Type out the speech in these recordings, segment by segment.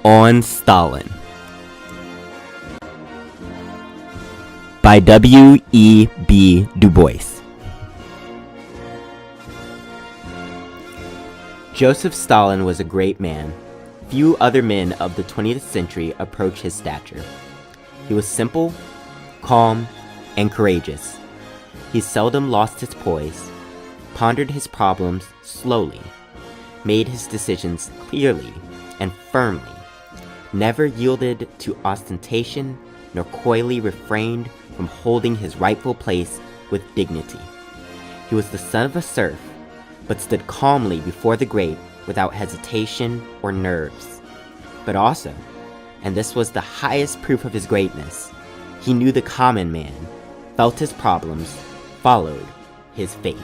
On Stalin by W.E.B. Du Bois. Joseph Stalin was a great man. Few other men of the 20th century approach his stature. He was simple, calm, and courageous. He seldom lost his poise, pondered his problems slowly, made his decisions clearly and firmly, never yielded to ostentation, nor coyly refrained from holding his rightful place with dignity. He was the son of a serf, but stood calmly before the great without hesitation or nerves. But also, and this was the highest proof of his greatness, he knew the common man, felt his problems, followed his fate.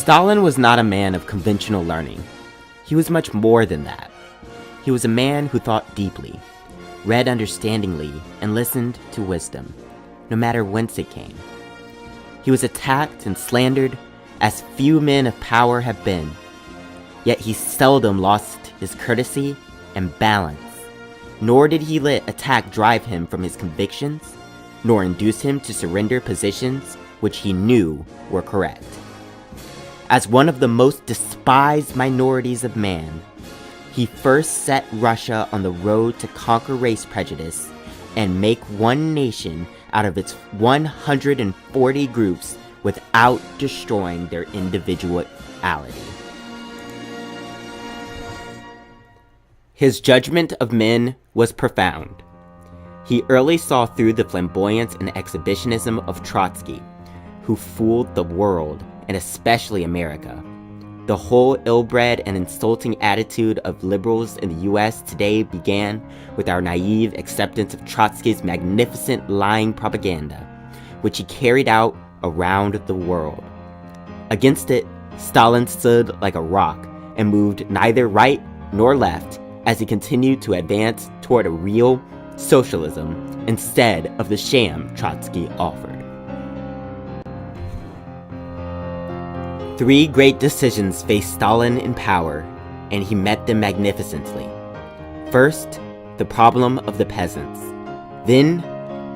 Stalin was not a man of conventional learning. He was much more than that. He was a man who thought deeply, read understandingly, and listened to wisdom, no matter whence it came. He was attacked and slandered as few men of power have been, yet he seldom lost his courtesy and balance, nor did he let attack drive him from his convictions, nor induce him to surrender positions which he knew were correct. As one of the most despised minorities of man, he first set Russia on the road to conquer race prejudice and make one nation out of its 140 groups without destroying their individuality. His judgment of men was profound. He early saw through the flamboyance and exhibitionism of Trotsky, who fooled the world, and especially America. The whole ill-bred and insulting attitude of liberals in the US today began with our naive acceptance of Trotsky's magnificent lying propaganda, which he carried out around the world. Against it, Stalin stood like a rock and moved neither right nor left as he continued to advance toward a real socialism instead of the sham Trotsky offered. Three great decisions faced Stalin in power, and he met them magnificently. First, the problem of the peasants. Then,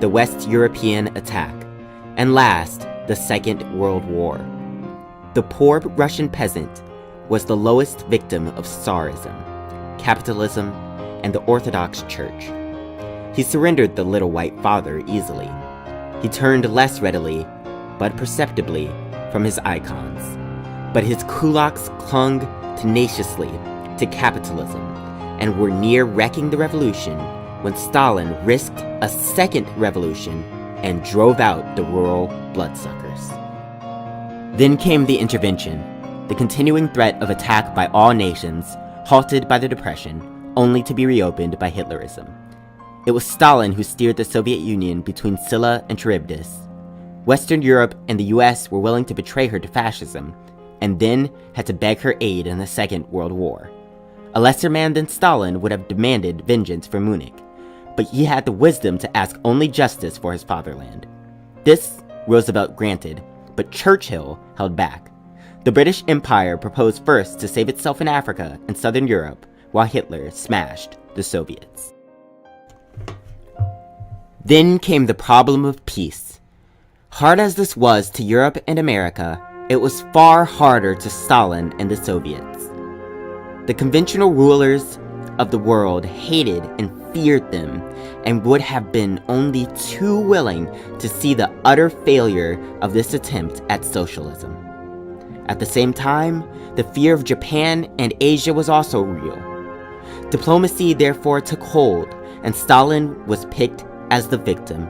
the West European attack. And last, the Second World War. The poor Russian peasant was the lowest victim of Tsarism, capitalism, and the Orthodox Church. He surrendered the little white father easily. He turned less readily, but perceptibly, from his icons. But his kulaks clung tenaciously to capitalism and were near wrecking the revolution when Stalin risked a second revolution and drove out the rural bloodsuckers. Then came the intervention, the continuing threat of attack by all nations, halted by the Depression, only to be reopened by Hitlerism. It was Stalin who steered the Soviet Union between Scylla and Charybdis. Western Europe and the US were willing to betray her to fascism, and then had to beg her aid in the Second World War. A lesser man than Stalin would have demanded vengeance for Munich, but he had the wisdom to ask only justice for his fatherland. This Roosevelt granted, but Churchill held back. The British Empire proposed first to save itself in Africa and Southern Europe, while Hitler smashed the Soviets. Then came the problem of peace. Hard as this was to Europe and America, it was far harder to Stalin and the Soviets. The conventional rulers of the world hated and feared them, and would have been only too willing to see the utter failure of this attempt at socialism. At the same time, the fear of Japan and Asia was also real. Diplomacy therefore took hold, and Stalin was picked as the victim.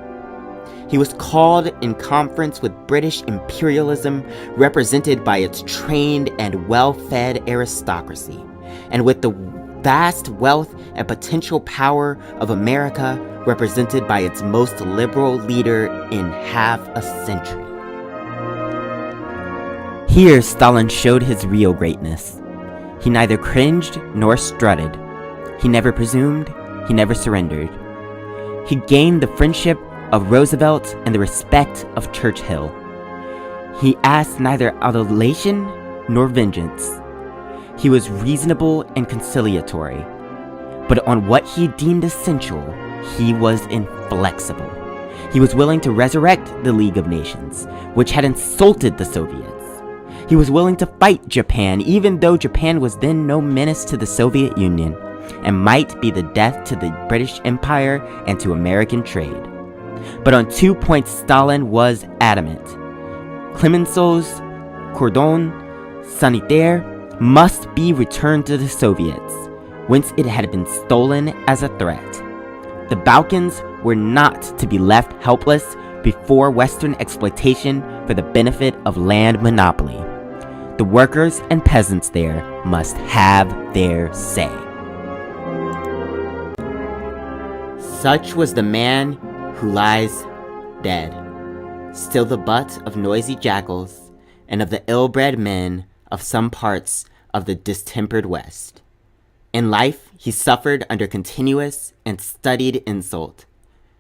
He was called in conference with British imperialism, represented by its trained and well-fed aristocracy, and with the vast wealth and potential power of America, represented by its most liberal leader in half a century. Here Stalin showed his real greatness. He neither cringed nor strutted. He never presumed, he never surrendered. He gained the friendship of Roosevelt and the respect of Churchill. He asked neither adulation nor vengeance. He was reasonable and conciliatory, but on what he deemed essential, he was inflexible. He was willing to resurrect the League of Nations, which had insulted the Soviets. He was willing to fight Japan, even though Japan was then no menace to the Soviet Union and might be the death to the British Empire and to American trade. But on 2 points Stalin was adamant. Clemenceau's cordon sanitaire must be returned to the Soviets, whence it had been stolen as a threat. The Balkans were not to be left helpless before Western exploitation for the benefit of land monopoly. The workers and peasants there must have their say. Such was the man who lies dead, still the butt of noisy jackals and of the ill-bred men of some parts of the distempered West. In life, he suffered under continuous and studied insult.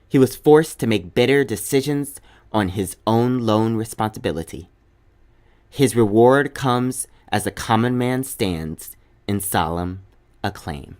He was forced to make bitter decisions on his own lone responsibility. His reward comes as the common man stands in solemn acclaim.